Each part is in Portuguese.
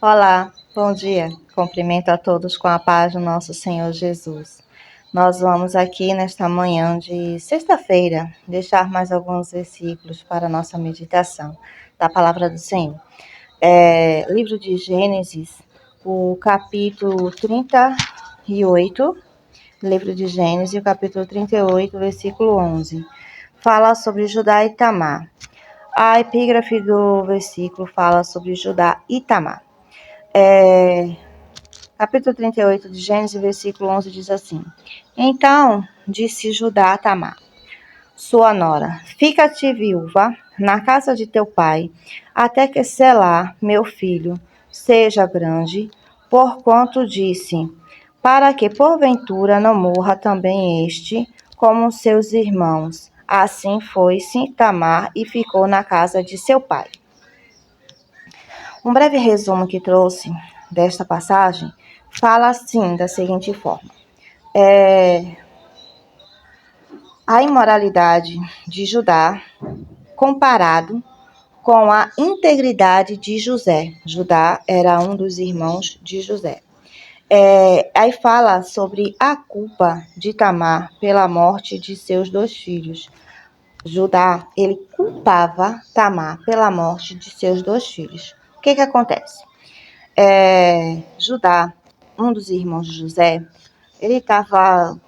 Olá, bom dia. Cumprimento a todos com a paz do nosso Senhor Jesus. Nós vamos aqui nesta manhã de sexta-feira deixar mais alguns versículos para a nossa meditação da palavra do Senhor. Livro de Gênesis, o capítulo 38, livro de Gênesis, o capítulo 38, versículo 11, fala sobre Judá e Tamar. A epígrafe do versículo fala sobre Judá e Tamar. Capítulo 38 de Gênesis, versículo 11 diz assim: Então disse Judá a Tamar, sua nora, fica-te viúva na casa de teu pai, até que Selá, meu filho, seja grande, porquanto disse, para que porventura não morra também este, como seus irmãos. Assim foi-se Tamar e ficou na casa de seu pai. Um breve resumo que trouxe desta passagem fala assim, da seguinte forma. A imoralidade de Judá comparado com a integridade de José. Judá era um dos irmãos de José. Aí fala sobre a culpa de Tamar pela morte de seus dois filhos. Judá, ele culpava Tamar pela morte de seus dois filhos. O que acontece? Judá, um dos irmãos de José, ele estava,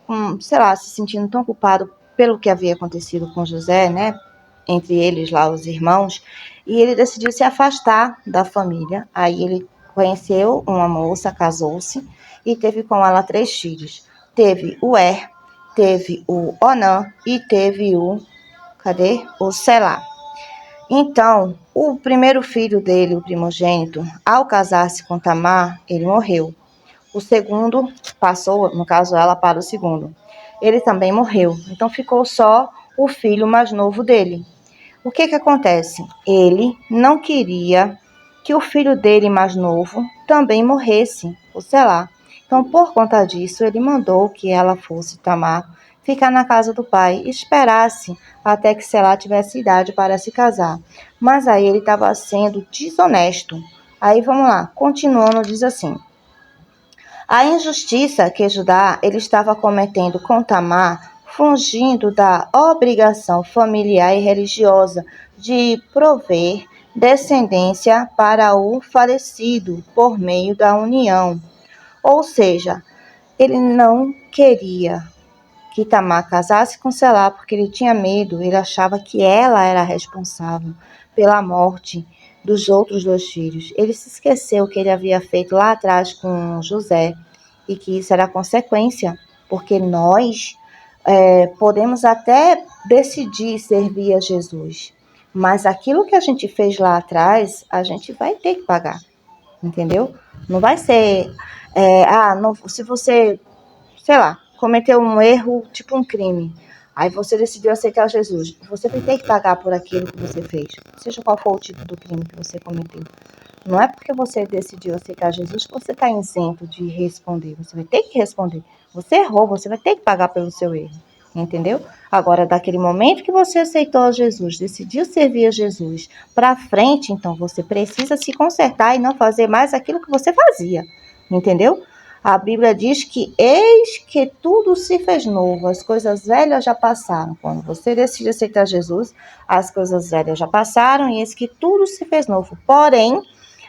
se sentindo tão culpado pelo que havia acontecido com José, né? Entre eles lá, os irmãos, e ele decidiu se afastar da família. Aí ele conheceu uma moça, casou-se e teve com ela 3 filhos. Teve o teve o Onã e teve o Selá. Então, o primeiro filho dele, o primogênito, ao casar-se com Tamar, ele morreu. O segundo passou, no caso ela, para o segundo. Ele também morreu. Então ficou só o filho mais novo dele. O que acontece? Ele não queria que o filho dele mais novo também morresse, ou sei lá. Então, por conta disso, ele mandou que ela fosse Tamar ficar na casa do pai e esperasse até que Selá tivesse idade para se casar. Mas aí ele estava sendo desonesto. Aí vamos lá, continuando, diz assim: a injustiça que Judá ele estava cometendo com Tamar, fugindo da obrigação familiar e religiosa de prover descendência para o falecido por meio da união. Ou seja, ele não queria que Tamar casasse com Selá porque ele tinha medo, ele achava que ela era responsável pela morte dos outros 2 filhos. Ele se esqueceu que ele havia feito lá atrás com José e que isso era consequência, porque nós podemos até decidir servir a Jesus, mas aquilo que a gente fez lá atrás, a gente vai ter que pagar, entendeu? Não vai ser, não, se você, sei lá, cometeu um erro, tipo um crime, aí você decidiu aceitar Jesus, você vai ter que pagar por aquilo que você fez, seja qual for o tipo do crime que você cometeu. Não é porque você decidiu aceitar Jesus que você está isento de responder. Você vai ter que responder. Você errou, você vai ter que pagar pelo seu erro. Entendeu? Agora, daquele momento que você aceitou Jesus, decidiu servir a Jesus, para frente, então você precisa se consertar e não fazer mais aquilo que você fazia. Entendeu? A Bíblia diz que eis que tudo se fez novo, as coisas velhas já passaram. Quando você decide aceitar Jesus, as coisas velhas já passaram e eis que tudo se fez novo. Porém,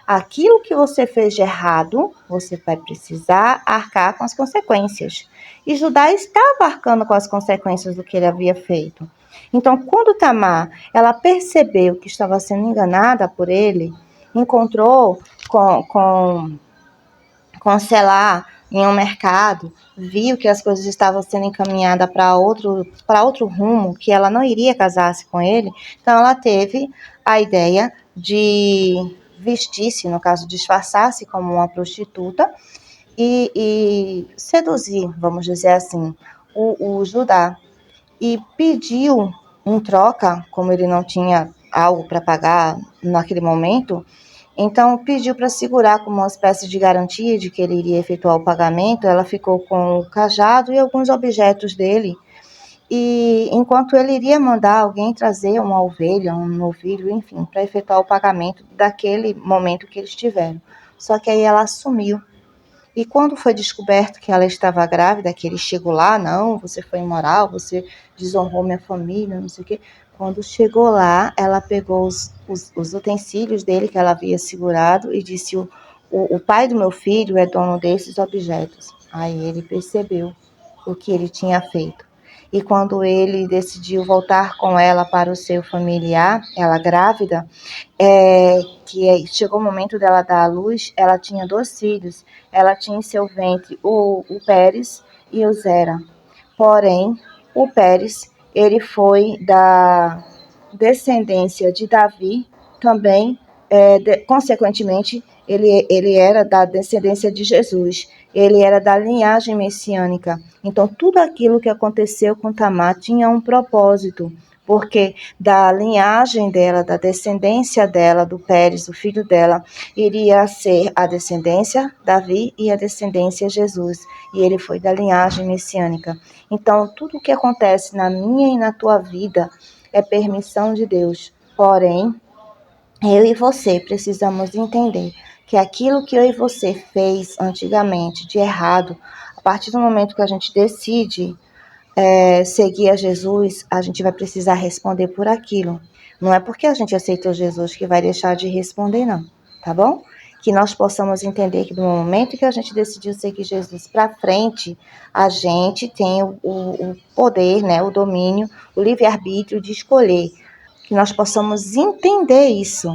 aquilo que você fez de errado, você vai precisar arcar com as consequências. E Judá estava arcando com as consequências do que ele havia feito. Então, quando Tamar, ela percebeu que estava sendo enganada por ele, encontrou com Selá em um mercado, viu que as coisas estavam sendo encaminhadas para outro rumo, que ela não iria casar-se com ele, então ela teve a ideia de vestir-se, no caso, disfarçar-se como uma prostituta e seduzir, vamos dizer assim, o Judá. E pediu em troca, como ele não tinha algo para pagar naquele momento, então pediu para segurar como uma espécie de garantia de que ele iria efetuar o pagamento. Ela ficou com o cajado e alguns objetos dele, e enquanto ele iria mandar alguém trazer uma ovelha, um novilho, enfim, para efetuar o pagamento daquele momento que eles tiveram. Só que aí ela sumiu. E quando foi descoberto que ela estava grávida, que ele chegou lá, não, você foi imoral, você desonrou minha família, não sei o quê. Quando chegou lá, ela pegou os utensílios dele que ela havia segurado e disse, o pai do meu filho é dono desses objetos. Aí ele percebeu o que ele tinha feito. E quando ele decidiu voltar com ela para o seu familiar, ela grávida, chegou o momento dela dar à luz, ela tinha 2 filhos. Ela tinha em seu ventre o Pérez e o Zera. Porém, o Pérez, ele foi da descendência de Davi, também, consequentemente, ele era da descendência de Jesus, ele era da linhagem messiânica. Então, tudo aquilo que aconteceu com Tamar tinha um propósito, porque da linhagem dela, da descendência dela, do Pérez, o filho dela, iria ser a descendência Davi e a descendência Jesus, e ele foi da linhagem messiânica. Então, tudo o que acontece na minha e na tua vida é permissão de Deus. Porém, eu e você precisamos entender que aquilo que eu e você fez antigamente de errado, a partir do momento que a gente decide seguir a Jesus, a gente vai precisar responder por aquilo. Não é porque a gente aceitou Jesus que vai deixar de responder, não. Tá bom? Que nós possamos entender que no momento que a gente decidiu seguir Jesus para frente, a gente tem o poder, né, o domínio, o livre-arbítrio de escolher. Que nós possamos entender isso.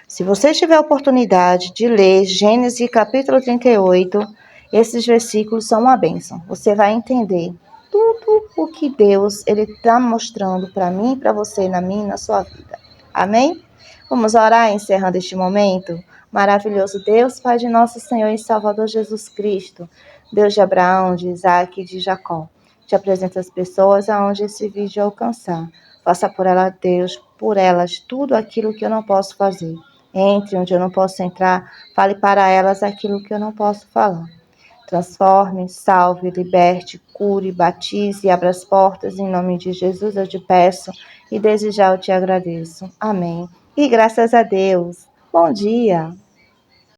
Se você tiver a oportunidade de ler Gênesis capítulo 38, esses versículos são uma bênção. Você vai entender tudo o que Deus está mostrando para mim, para você, na minha e na sua vida. Amém? Vamos orar encerrando este momento? Maravilhoso Deus, Pai de nosso Senhor e Salvador Jesus Cristo, Deus de Abraão, de Isaac e de Jacó. Te apresento as pessoas aonde esse vídeo alcançar. Faça por elas, Deus, por elas, tudo aquilo que eu não posso fazer. Entre onde eu não posso entrar, fale para elas aquilo que eu não posso falar. Transforme, salve, liberte, cure, batize e abra as portas. Em nome de Jesus eu te peço e desde já eu te agradeço. Amém. E graças a Deus. Bom dia.